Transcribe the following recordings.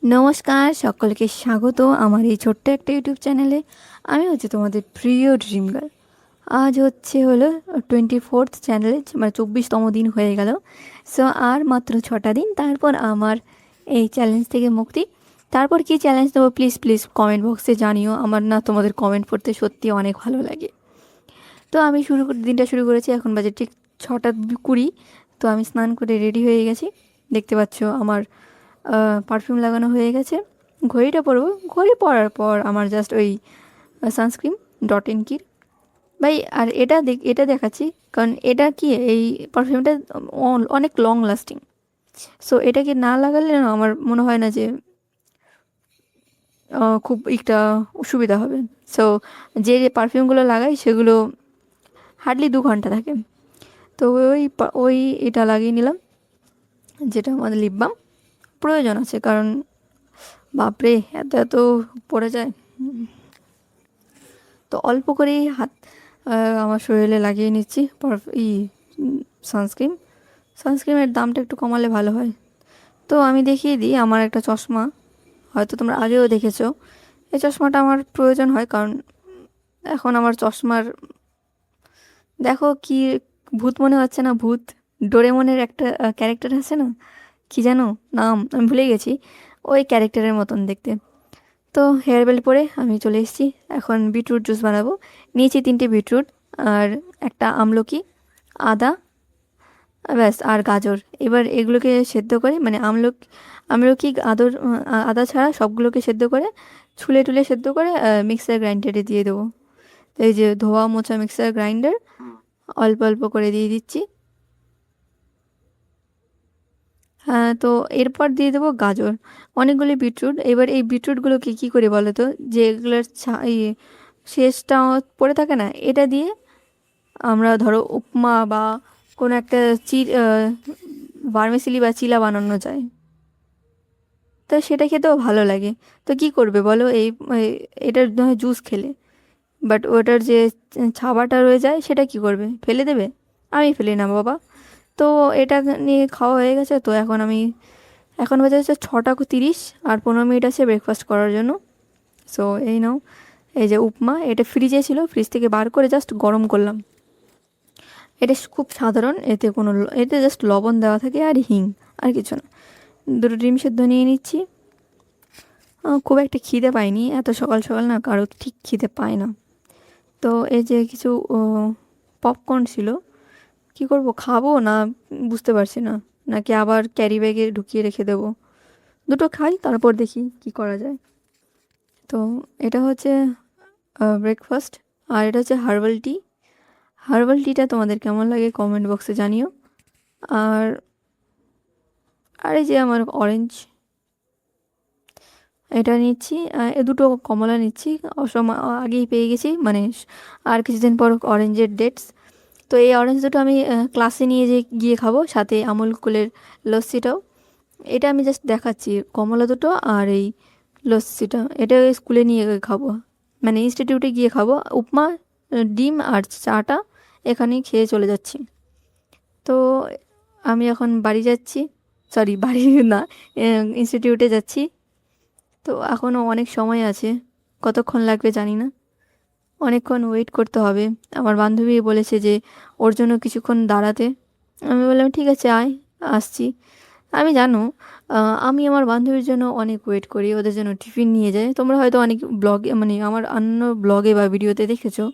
নমস্কার, সকলকে স্বাগত আমার এই ছোট্ট একটা ইউটিউব চ্যানেলে। আমি তোমাদের প্রিয় ড্রিম গার্ল। আজ হলো 24th চ্যানেলে, মানে 24তম দিন হয়ে গেল। সো আর মাত্র 6টা দিন, তারপর আমার এই চ্যালেঞ্জ থেকে মুক্তি। তারপর কি চ্যালেঞ্জ দেবো প্লিজ প্লিজ কমেন্ট বক্সে জানিও। আমার না তোমাদের কমেন্ট পড়তে সত্যি অনেক ভালো লাগে। তো আমি দিনটা শুরু করেছি, এখন বাজে ঠিক 6টা 20। তো আমি স্নান করে রেডি হয়ে গেছি। দেখতে পাচ্ছ আমার পারফিউম লাগানো হয়ে গেছে। ঘড়িটা পরবো, ঘড়ি পরার পর আমার জাস্ট ওই সানস্ক্রিন ডট ইন কির ভাই। আর এটা দেখাচ্ছি, কারণ এটা কি, এই পারফিউমটা অনেক লং লাস্টিং। সো এটাকে না লাগালে না আমার মনে হয় না যে খুব একটা সুবিধা হবে। সো যে যে পারফিউমগুলো লাগাই সেগুলো হার্ডলি 2 ঘন্টা থাকে। তো ওই এটা লাগিয়ে নিলাম, যেটা আমাদের লিপ বাম প্রয়োজন আছে, কারণ বাপরে এত এত পড়ে যায়। তো অল্প করেই হাত আমার শরীরে লাগিয়ে নিচ্ছি সানস্ক্রিন। সানস্ক্রিনের দামটা একটু কমালে ভালো হয়। তো আমি দেখিয়ে দিই আমার একটা চশমা, হয়তো তোমরা আগেও দেখেছো। এই চশমাটা আমার প্রয়োজন হয়, কারণ এখন আমার চশমার, দেখো কি ভূত মনে হচ্ছে না? ভূত ডোরেমনের একটা ক্যারেক্টার আছে না, কি জানো নাম, আমি ভুলে গেছি। ওই ক্যারেক্টারের মতন দেখতে। তো হেয়ার বেল পরে আমি চলে এসেছি। এখন বিটরুট জুস বানাবো। নিয়েছি 3টে বিটরুট, আর একটা আমলকি, আদা, ব্যাস, আর গাজর। এবার এগুলোকে সেদ্ধ করে, মানে আমলকি আদা ছাড়া সবগুলোকে সেদ্ধ করে, ছুলে টুলে সেদ্ধ করে মিক্সার গ্রাইন্ডারে দিয়ে দেবো। তো এই যে ধোয়া মোছা মিক্সার গ্রাইন্ডার, অল্প অল্প করে দিয়ে দিচ্ছি। হ্যাঁ, তো এরপর দিয়ে দেবো গাজর, অনেকগুলি বিটরুট। এবার এই বিটরুটগুলোকে কী করে বলো তো, যে এগুলোর শেষটা পড়ে থাকে না, এটা দিয়ে আমরা ধরো উপমা বা কোনো একটা ভার্মিসেলি বা চিলা বানানো যায়। তো সেটা খেতেও ভালো লাগে। তো কি করবে বলো, এটার জুস খেলে, বাট ওটার যে ছাবাটা রয়ে যায় সেটা কি করবে, ফেলে দেবে? আমি ফেলি না বাবা। তো এটা নিয়ে খাওয়া হয়ে গেছে। তো এখন বাজে হচ্ছে 6টা 30, আর 15 মিনিট আছে ব্রেকফাস্ট করার জন্য। সো এই নাও, এই যে উপমা, এটা ফ্রিজে ছিল, ফ্রিজ থেকে বার করে জাস্ট গরম করলাম। এটা খুব সাধারণ, এতে জাস্ট লবণ দেওয়া থাকে আর হিং, আর কিছু না। 2টো ডিম সেদ্ধ নিয়ে নিচ্ছি। খুব একটা খিদে পাইনি এত সকাল সকাল, না কারো ঠিক খিদে পায় না। তো এই যে কিছু পপকর্ন ছিল, কি করব, খাবো না বুঝতে পারছি না, নাকি আবার ক্যারি ব্যাগে ঢুকিয়ে রেখে দেবো। দুটো খাই, তারপর দেখি কি করা যায়। তো এটা হচ্ছে ব্রেকফাস্ট। আর এটা হচ্ছে হার্বাল টি। হার্বাল টিটা তোমাদের কেমন লাগে কমেন্ট বক্সে জানিও। আর আর এই যে আমার অরেঞ্জ, এটা নিচ্ছি। এ দুটো কমলা নিচ্ছি, অসময় আগেই পেয়ে গেছি, মানে আর কিছুদিন পর অরেঞ্জের ডেটস। তো এই অরেঞ্জ দুটো আমি ক্লাসে নিয়ে গিয়ে খাবো, সাথে আমুল কুলের লস্যিটাও। এটা আমি জাস্ট দেখাচ্ছি, কমলা দুটো আর এই লস্যিটা, এটা ওই স্কুলে নিয়ে গিয়ে খাবো, মানে ইনস্টিটিউটে গিয়ে খাবো। উপমা, ডিম আর চাটা এখানেই খেয়ে চলে যাচ্ছি। তো আমি এখন বাড়ি যাচ্ছি, সরি বাড়ি না, ইনস্টিটিউটে যাচ্ছি। তো এখনও অনেক সময় আছে, কতক্ষণ লাগবে জানি না, অনেকক্ষণ ওয়েট করতে হবে। আমার বান্ধবী বলেছে যে ওর জন্য কিছুক্ষণ দাঁড়াতে। আমি বললাম ঠিক আছে আয়, আসছি। আমি জানো, আমি আমার বান্ধবীর জন্য অনেক ওয়েট করি, ওদের জন্য টিফিন নিয়ে যাই। তোমরা হয়তো অনেক ব্লগে, মানে আমার অন্য ব্লগে বা ভিডিওতে দেখেছো,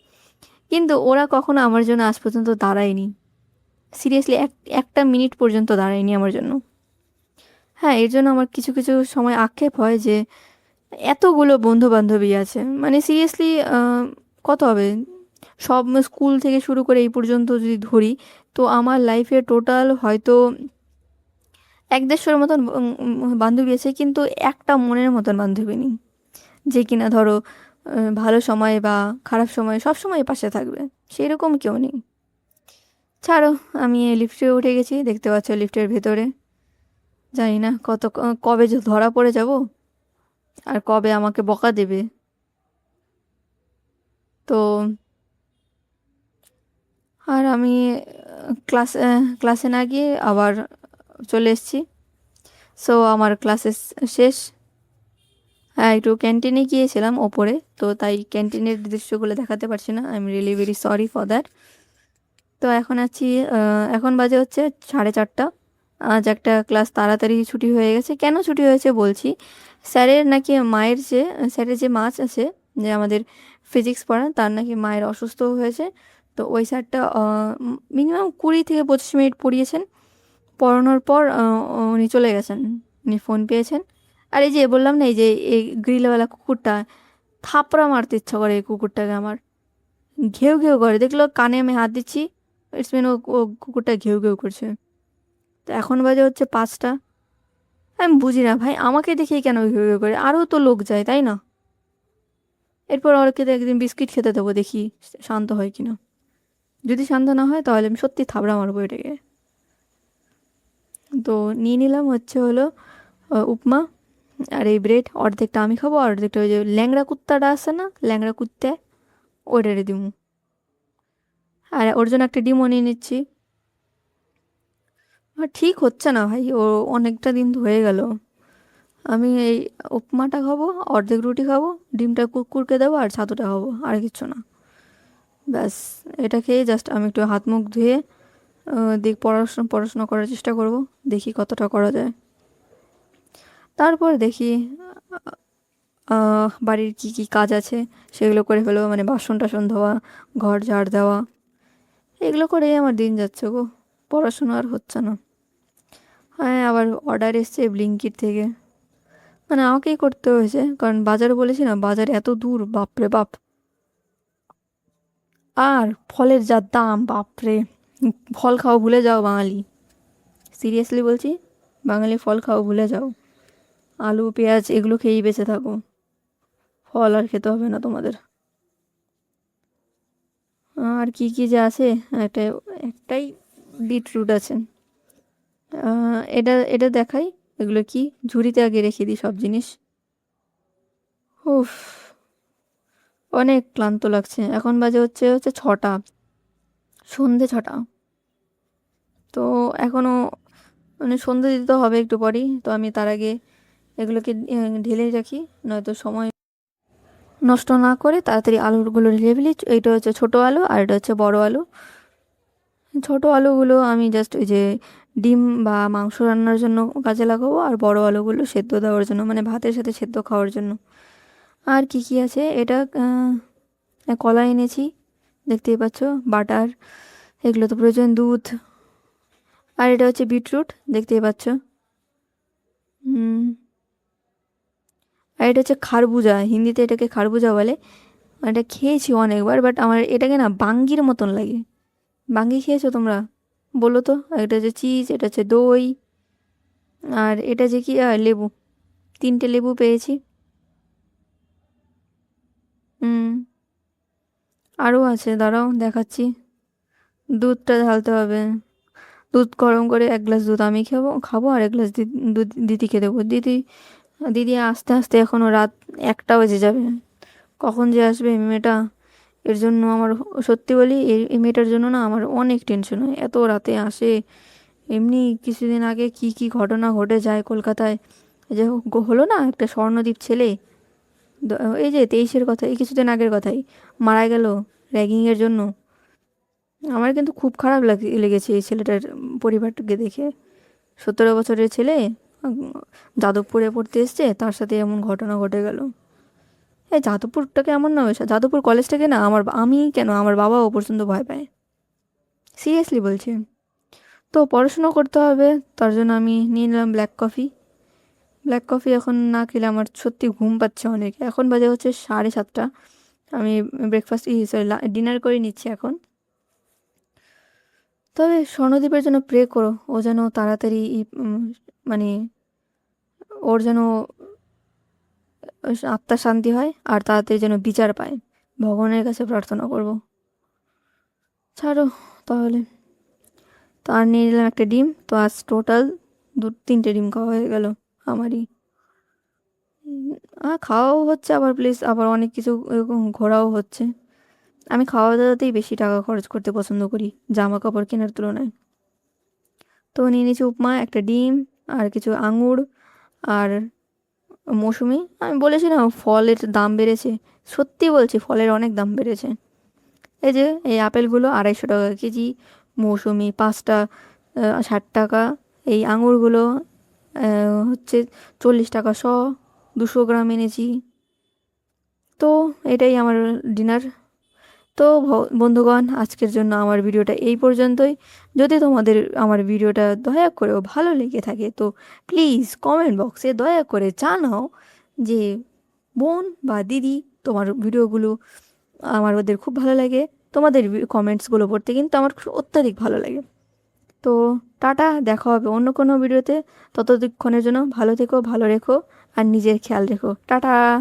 কিন্তু ওরা কখনো আমার জন্য আজ পর্যন্ত দাঁড়ায়নি। সিরিয়াসলি একটা মিনিট পর্যন্ত দাঁড়ায়নি আমার জন্য। হ্যাঁ, এর জন্য আমার কিছু কিছু সময় আক্ষেপ হয় যে এতগুলো বন্ধু বান্ধবী আছে, মানে সিরিয়াসলি কত হবে, সব স্কুল থেকে শুরু করে এই পর্যন্ত যদি ধরি, তো আমার লাইফে টোটাল হয়তো 1-150-র মতন বান্ধবী আছে, কিন্তু একটা মনের মতন বান্ধবী নেই, যে কিনা ধরো ভালো সময় বা খারাপ সময় সব সময় পাশে থাকবে, সেই রকম কেউ নেই। ছাড়ো, আমি লিফটে উঠে গেছি, দেখতে পাচ্ছ লিফটের ভেতরে। জানি না কবে যে ধরা পড়ে যাব, আর কবে আমাকে বকা দেবে। তো আর আমি ক্লাসে না গিয়ে আবার চলে এসেছি। সো আমার ক্লাসে শেষ। হ্যাঁ, একটু ক্যান্টিনে গিয়েছিলাম ওপরে, তো তাই ক্যান্টিনের দৃশ্যগুলো দেখাতে পারছি না। I am really very sorry for that. তো এখন আছি, এখন বাজে হচ্ছে 4:30। আজ একটা ক্লাস তাড়াতাড়ি ছুটি হয়ে গেছে। কেন ছুটি হয়েছে বলছি। স্যারের নাকি মায়ের যে স্যারের যে মাছ আছে, যে আমাদের ফিজিক্স পড়ান, তার নাকি মায়ের অসুস্থ হয়েছে। তো ওই স্যারটা মিনিমাম 20 থেকে 25 মিনিট পড়িয়েছেন। পড়ানোর পর উনি চলে গেছেন। উনি ফোন পেয়েছেন। আর এই যে বললাম না, এই যে এই গ্রিলওয়ালা কুকুরটা, থাপড়া মারতে ইচ্ছা করে এই কুকুরটাকে আমার। ঘেউ ঘেউ করে, দেখলো কানে আমি হাত দিচ্ছি, ইটস মিন ও ও কুকুরটা ঘেউ ঘেউ করছে। তো এখন বাজে হচ্ছে 5টা। আমি বুঝি না ভাই, আমাকে দেখেই কেন ঘেউ ঘেউ করে, আরও তো লোক যায় তাই না? এরপর ওকে তো একদিন বিস্কিট খেতে দেবো, দেখি শান্ত হয় কিনা। যদি শান্ত না হয় তাহলে আমি সত্যি থাবড়া মারবো এটাকে। তো নিয়ে নিলাম হচ্ছে হলো উপমা আর এই ব্রেড। অর্ধেকটা আমি খাবো, আর অর্ধেকটা ওই যে ল্যাংড়া কুত্তাটা আছে না, ল্যাংড়া কুত্তে, ওইটারে দিব। আর ওর জন্য একটা ডিমও নিয়ে নিচ্ছি। আর ঠিক হচ্ছে না ভাই, ও অনেকটা দিন তো হয়ে গেল। আমি এই উপমাটা খাবো, অর্ধেক রুটি খাবো, ডিমটা কুকুরকে দেবো, আর ছাতুটা খাবো, আর কিচ্ছু না। ব্যাস, এটা খেয়ে জাস্ট আমি একটু হাত মুখ ধুয়ে পড়াশোনা পড়াশোনা করার চেষ্টা করব। দেখি কতটা করা যায়। তারপর দেখি বাড়ির কি কি কাজ আছে সেগুলো করে ফেলবো, মানে বাসন টাসন ধোয়া, ঘর ঝাড় দেওয়া, এগুলো করেই আমার দিন যাচ্ছে গো। পড়াশোনা আর হচ্ছে না। হ্যাঁ, আবার অর্ডার এসছে ব্লিঙ্কিট থেকে। মানে আমাকেই করতে হয়েছে, কারণ বাজার বলেছি না, বাজার এত দূর, বাপরে বাপ। আর ফলের যা দাম, বাপরে। ফল খাওয়া ভুলে যাও বাঙালি, সিরিয়াসলি বলছি। বাঙালি ফল খাওয়া ভুলে যাও। আলু পেঁয়াজ এগুলো খেয়েই বেঁচে থাকো, ফল আর খেতে হবে না তোমাদের। আর কি কি যে আছে, একটা একটাই বিটরুট আছে। এটা এটা দেখাই, এগুলো কি, ঝুড়িতে আগে রেখে দিই সব জিনিস। উফ, অনেক ক্লান্ত লাগছে। এখন বাজে হচ্ছে হচ্ছে 6টা, সন্ধে 6টা। তো এখনও মানে সন্ধে দিতে তো হবে একটু পরেই, তো আমি তার আগে এগুলোকে ঢেলে রাখি, নয়তো সময় নষ্ট না করে তাড়াতাড়ি আলুগুলো ঢেলে ফেলি। এইটা হচ্ছে ছোটো আলু, আর এটা হচ্ছে বড় আলু। ছোটো আলুগুলো আমি জাস্ট ওই যে ডিম বা মাংস রান্নার জন্য কাজে লাগাবো, আর বড় আলুগুলো সেদ্ধ দেওয়ার জন্য, মানে ভাতের সাথে সেদ্ধ খাওয়ার জন্য। আর কি কি আছে, এটা কলা এনেছি, দেখতেই পাচ্ছ, বাটার, এগুলো তো প্রয়োজন, দুধ। আর এটা হচ্ছে বিটরুট, দেখতেই পাচ্ছ। হুম। আর এটা হচ্ছে খারবুজা, হিন্দিতে এটাকে খারবুজা বলে। এটা খেয়েছি অনেকবার, বাট আমার এটাকে না বাঙ্গির মতন লাগে। বাঙ্গি খেয়েছো তোমরা? বলো তো। আর এটা হচ্ছে চিজ, এটা হচ্ছে দই, আর এটা যে কি লেবু, 3টে লেবু পেয়েছি। হুম। আরও আছে, দাঁড়াও দেখাচ্ছি। দুধটা ঢালতে হবে। দুধ গরম করে 1 গ্লাস দুধ আমি খাবো খাবো, আর 1 গ্লাস দুধ দিদিকে দেবো। দিদি দিদি আস্তে আস্তে এখনও রাত 1টা বেজে যাবে। কখন যে আসবে এই মেয়েটা, এর জন্য আমার, সত্যি বলি, এই মেয়েটার জন্য না আমার অনেক টেনশন হয়, এত রাতে আসে। এমনি কিছুদিন আগে কি কি ঘটনা ঘটে যায় কলকাতায়। এই যে হলো না একটা স্বর্ণদীপ ছেলে, এই যে 23-এর কথা, এই কিছুদিন আগের কথাই, মারা গেল র্যাগিংয়ের জন্য। আমার কিন্তু খুব খারাপ লেগেছে এই ছেলেটার পরিবারটাকে দেখে। 17 বছরের ছেলে, উম, যাদবপুরে পড়তে এসছে, তার সাথে এমন ঘটনা ঘটে গেল। এই যাদবপুরটাকে এমন না, যাদবপুর কলেজটাকে না, আমি কেন, আমার বাবাও পর্যন্ত ভয় পায়। সিরিয়াসলি বলছি। তো পড়াশুনো করতে হবে, তার জন্য আমি নিয়ে নিলাম ব্ল্যাক কফি। ব্ল্যাক কফি এখন না খেলে আমার সত্যি ঘুম পাচ্ছে অনেক। এখন বাজে হচ্ছে 7:30। আমি ব্রেকফাস্ট, সরি, ডিনার করে নিচ্ছি এখন। তবে স্বর্ণদ্বীপের জন্য প্রে করো, ও যেন তাড়াতাড়ি মানে ওর যেন আত্মার শান্তি হয়, আর তাড়াতাড়ি যেন বিচার পায়। ভগবানের কাছে প্রার্থনা করব। ছাড়ো তাহলে। তো আর নিয়ে নিলাম একটা ডিম। তো আজ টোটাল 3টে ডিম খাওয়া হয়ে গেল আমারই। খাওয়াও হচ্ছে, আবার প্লিজ আবার অনেক কিছু এরকম ঘোরাও হচ্ছে। আমি খাওয়া দাওয়াতেই বেশি টাকা খরচ করতে পছন্দ করি জামা কাপড় কেনার তুলনায়। তো নিয়ে নিয়েছি উপমা, একটা ডিম, আর কিছু আঙুর, আর মৌসুমি, আমি বলেছি না ফলের দাম বেড়েছে, সত্যি বলছি ফলের অনেক দাম বেড়েছে। এই যে এই আপেলগুলো 250 টাকা কেজি, মৌসুমি 5টা 60 টাকা, এই আঙুরগুলো হচ্ছে 40 টাকা শ, 200 গ্রাম এনেছি। তো এটাই আমার ডিনার। তো বন্ধুগণ, আজকের জন্য আমার ভিডিওটা এই পর্যন্তই। যদি তোমাদের আমার ভিডিওটা দয়া করেও ভালো লেগে থাকে তো প্লিজ কমেন্ট বক্সে দয়া করে জানাও যে বোন বা দিদি, তোমার ভিডিওগুলো আমার ওদের খুব ভালো লাগে। তোমাদের কমেন্টসগুলো পড়তে কিন্তু আমার অত্যাধিক ভালো লাগে। তো টাটা, দেখা হবে অন্য কোনো ভিডিওতে। ততক্ষণের জন্য ভালো থেকো, ভালো রেখো, আর নিজের খেয়াল রেখো। টাটা।